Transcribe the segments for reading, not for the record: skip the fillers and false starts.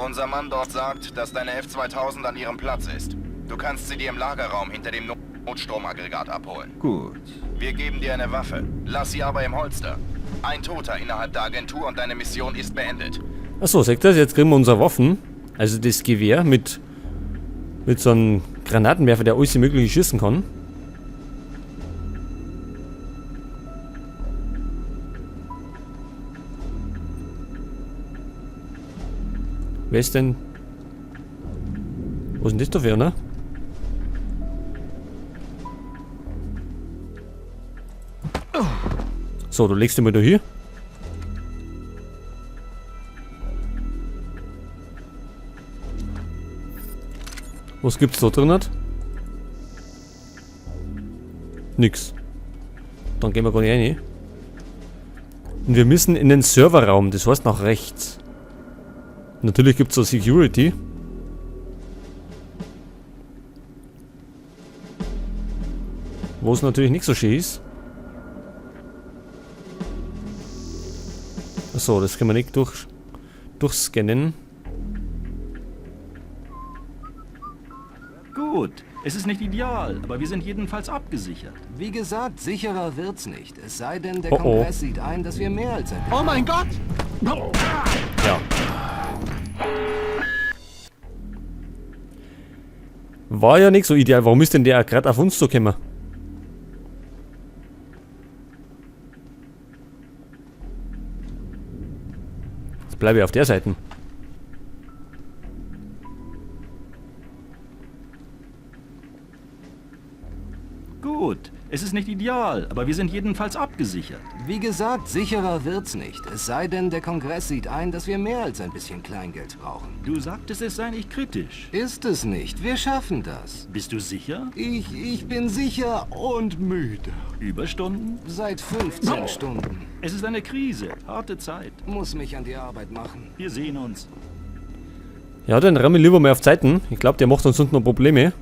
Unser Mann dort sagt, dass deine F-2000 an ihrem Platz ist. Du kannst sie dir im Lagerraum hinter dem Notstromaggregat abholen. Gut. Wir geben dir eine Waffe. Lass sie aber im Holster. Ein Toter innerhalb der Agentur und deine Mission ist beendet. Achso, sagt das? Jetzt kriegen wir unsere Waffen. Also das Gewehr mit so einem Granatenwerfer, der alles mögliche schießen kann. Wer ist denn... Was ist denn das dafür, ne? So, du legst ihn mal da hier. Was gibt's da drin? Nix. Dann gehen wir gar nicht rein. Und wir müssen in den Serverraum, das heißt nach rechts. Natürlich gibt's da Security. Wo es natürlich nicht so schön ist. Achso, das können wir nicht durchscannen. Gut. Es ist nicht ideal, aber wir sind jedenfalls abgesichert. Wie gesagt, sicherer wird's nicht. Es sei denn, der Oh, oh. Kongress sieht ein, dass wir mehr als ein... Oh mein Gott! Ja. War ja nicht so ideal. Warum ist denn der gerade auf uns zu kommen? Jetzt bleibe ich auf der Seite. Gut. Es ist nicht ideal, aber wir sind jedenfalls abgesichert. Wie gesagt, sicherer wird's nicht. Es sei denn, der Kongress sieht ein, dass wir mehr als ein bisschen Kleingeld brauchen. Du sagtest, es sei nicht kritisch. Ist es nicht. Wir schaffen das. Bist du sicher? Ich bin sicher und müde. Überstunden? Seit 15 Stunden. Es ist eine Krise. Harte Zeit. Muss mich an die Arbeit machen. Wir sehen uns. Ja, dann rennen wir lieber mal auf Zeiten. Ich glaube, der macht uns unten noch Probleme.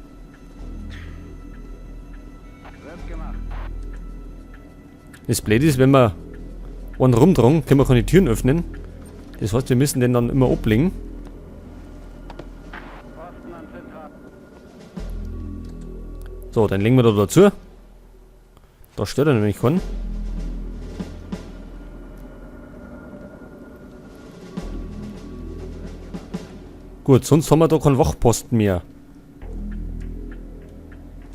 Das Blöde ist, wenn wir einen rumdrehen, können wir keine Türen öffnen. Das heißt, wir müssen den dann immer ablegen. So, dann legen wir da dazu. Da stört er nämlich keinen. Gut, sonst haben wir da keinen Wachposten mehr.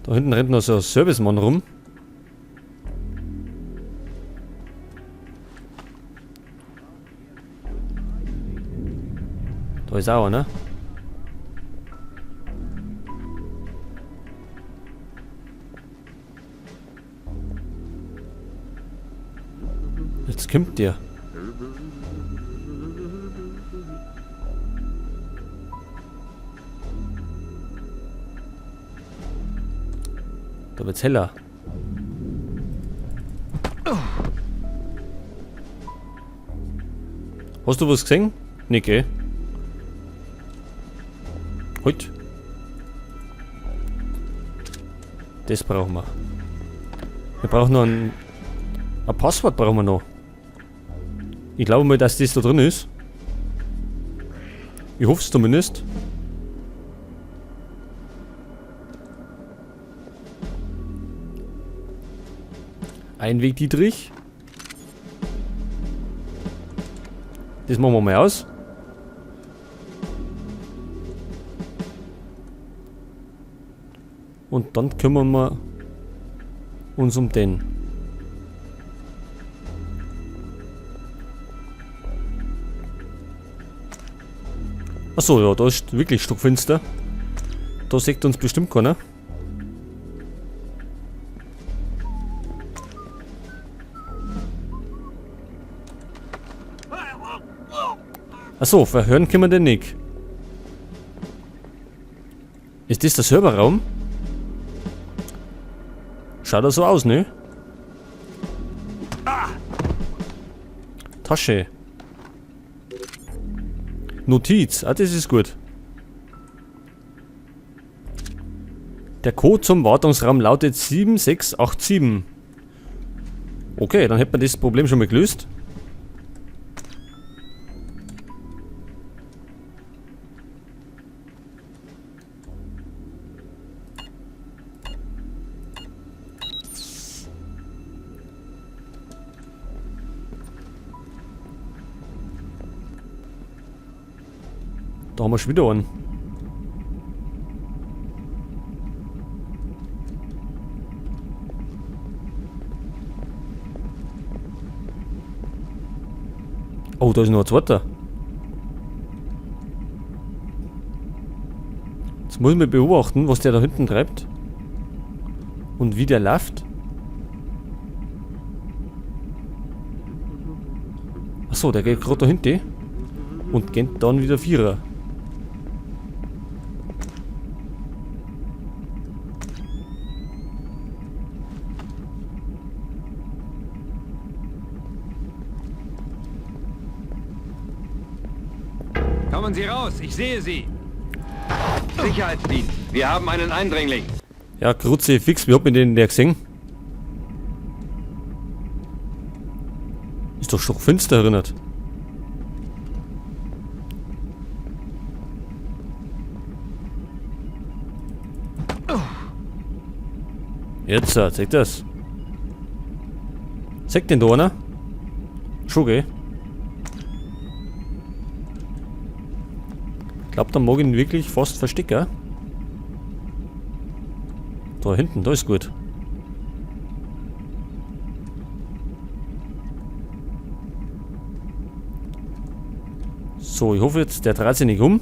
Da hinten rennt noch so ein Servicemann rum. Da ist auch einer. Jetzt kommt der. Da wird's heller. Hast du was gesehen? Nee, gell? Heute. Das brauchen wir. Wir brauchen noch ein Passwort brauchen wir noch. Ich glaube mal, dass das da drin ist. Ich hoffe es zumindest. Einweg Dietrich. Das machen wir mal aus. Und dann kümmern wir uns um den. Achso, ja, da ist wirklich stockfinster. Da sieht uns bestimmt keiner. Achso, verhören können wir den nicht. Ist das der Serverraum? Schaut so aus, ne? Tasche. Notiz. Ah, das ist gut. Der Code zum Wartungsraum lautet 7687. Okay, dann hätte man das Problem schon mal gelöst. Da haben wir schon wieder einen. Oh, da ist noch ein zweiter. Jetzt muss ich mal beobachten, was der da hinten treibt. Und wie der läuft. Achso, der geht gerade da hinten. Und geht dann wieder Vierer. Kommen Sie raus, ich sehe Sie. Sicherheitsdienst, wir haben einen Eindringling. Ja, Grutze fix, wie hat man den der gesehen? Ist doch stockfinster erinnert. Jetzt, zeig das. Zeig den da einer. Schon, gell? Ich glaube, da mag ich ihn wirklich fast verstecken. Da hinten, da ist gut. So, ich hoffe jetzt, der dreht sich nicht um.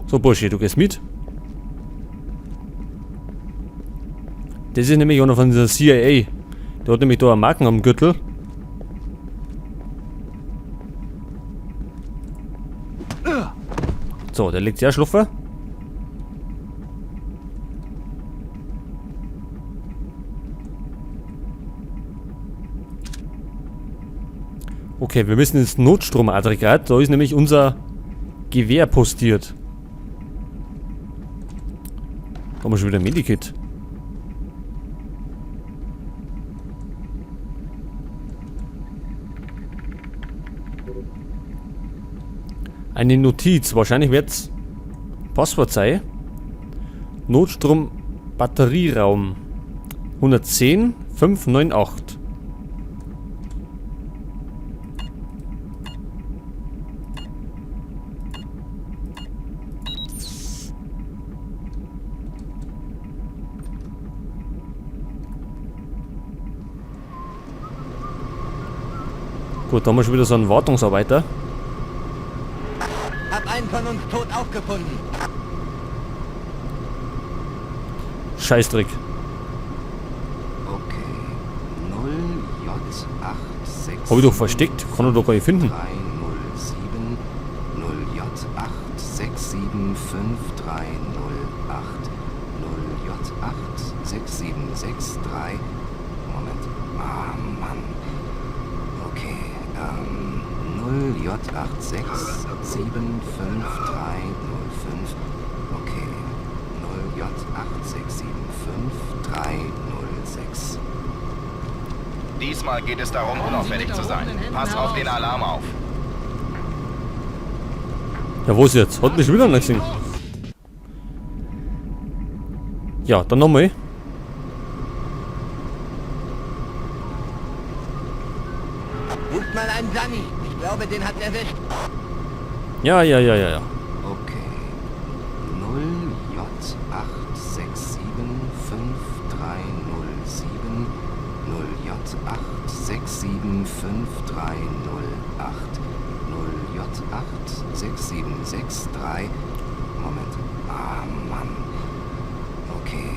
So, Bursche, du gehst mit. Das ist nämlich einer von der CIA. Der hat nämlich da einen Marken am Gürtel. So, der liegt sehr schluffer. Okay, wir müssen ins Notstromaggregat. Da ist nämlich unser Gewehr postiert. Da haben wir schon wieder ein Medikit. Eine Notiz. Wahrscheinlich wird es Passwort sein. Notstrom Batterieraum 110 598. Gut, da haben wir schon wieder so einen Wartungsarbeiter. Hab einen von uns tot aufgefunden. Scheißdreck. Okay. 0J86. Hab ich doch versteckt. Kann er doch gar nicht finden. 307 0J86753008 0J867763. Moment. Ah, Mann. Okay, 0J86753005. Okay. 0J86753006. Diesmal geht es darum, unauffällig zu sein. Pass auf den Alarm auf. Ja, wo ist jetzt? Hat mich wieder nicht gesehen. Ja, dann nochmal. Ruft mal einen Danny. Ich glaube, den hat erwischt. Ja. Okay. 0J86753007 0J86753008 0J867763. Moment. Ah, Mann. Okay.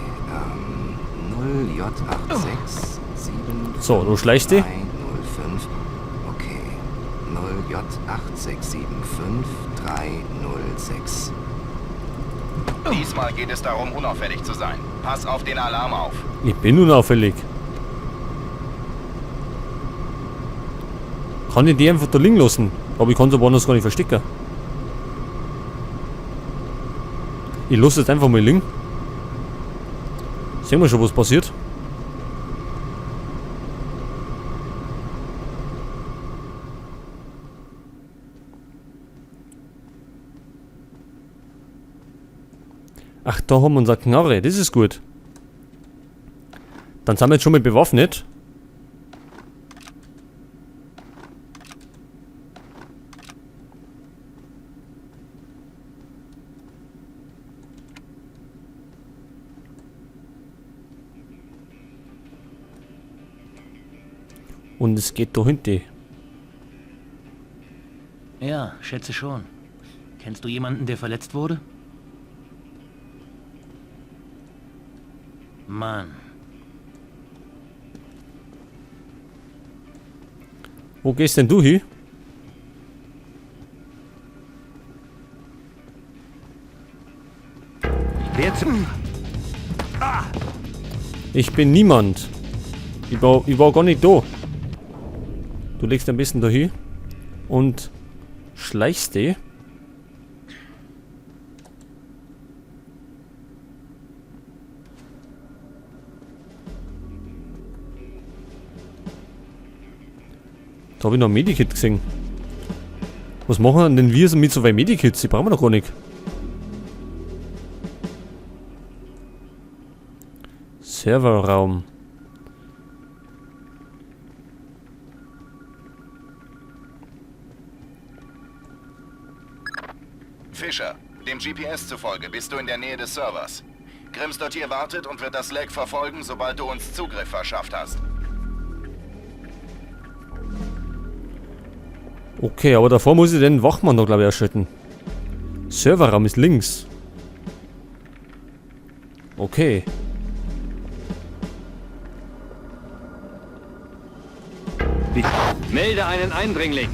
0J86753005. So, du schleichst die. Okay. 0J86753006. Diesmal geht es darum, unauffällig zu sein. Pass auf den Alarm auf. Ich bin unauffällig. Kann ich die einfach da liegen lassen? Aber ich kann sie woanders gar nicht verstecken. Ich lasse jetzt einfach mal liegen. Sehen wir schon, was passiert. Ach, da haben wir unsere Knarre. Das ist gut. Dann sind wir jetzt schon mal bewaffnet. Und es geht da hinten. Ja, schätze schon. Kennst du jemanden, der verletzt wurde? Mann. Wo gehst denn du hin? Ich bin niemand. Ich war gar nicht da. Du legst ein bisschen da hin und schleichst dich. Da habe ich noch ein Medikit gesehen. Was machen denn wir mit so weit Medikits? Die brauchen wir doch gar nicht. Serverraum. Fischer, dem GPS zufolge bist du in der Nähe des Servers. Grimsdottir wartet und wird das Lag verfolgen, sobald du uns Zugriff verschafft hast. Okay, aber davor muss ich den Wachmann noch, glaube ich, erschütten. Serverraum ist links. Okay. Melde einen Eindringling.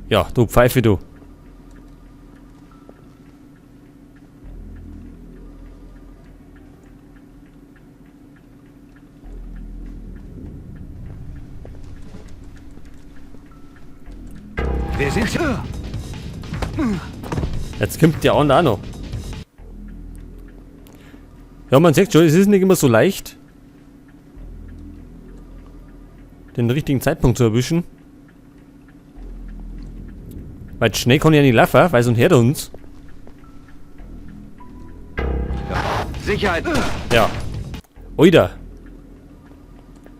Ja, du Pfeife, du. Wer sind Sie? Jetzt kommt der andere auch noch. Ja, man sagt schon, es ist nicht immer so leicht, den richtigen Zeitpunkt zu erwischen. Weil schnell kann ich ja nicht laufen, weil sonst hört er uns. Sicherheit. Ja. Oida.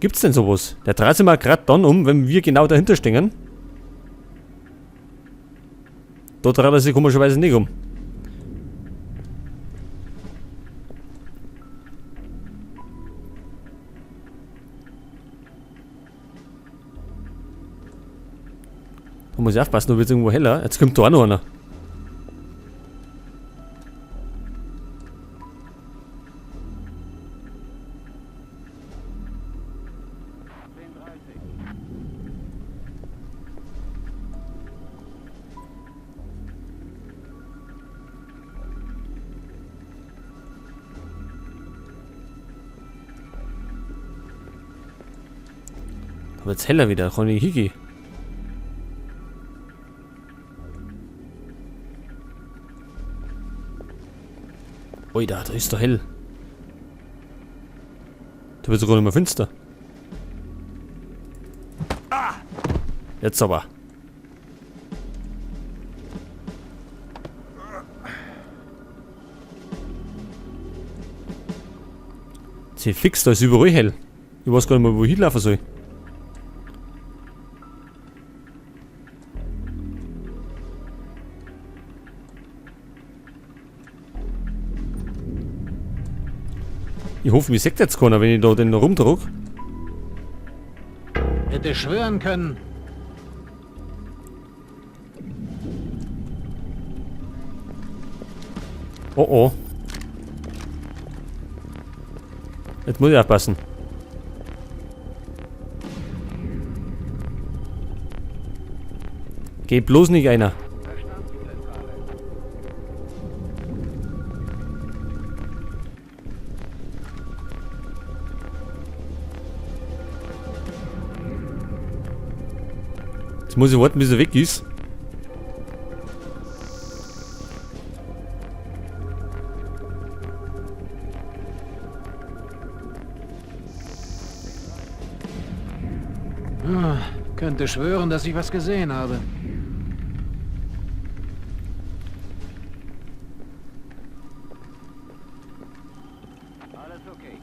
Gibt's denn sowas? Der dreht sich mal gerade dann um, wenn wir genau dahinter stehen. Da dreht er sich komischerweise nicht um. Da muss ich aufpassen, da wird es irgendwo heller. Jetzt kommt da auch noch einer. Da wird es heller wieder, da kann ich hingehen. Ui, da ist doch hell. Da wird sogar nicht mehr finster. Jetzt aber. Sie fix, da ist überall hell. Ich weiß gar nicht mehr, wo ich hinlaufen soll. Ich hoffe, mir sagt jetzt keiner, wenn ich da den rumdruck. Hätte schwören können. Oh oh. Jetzt muss ich aufpassen. Geh bloß nicht einer. Jetzt muss ich warten, bis er weg ist. Könnte schwören, dass ich was gesehen habe. Alles okay.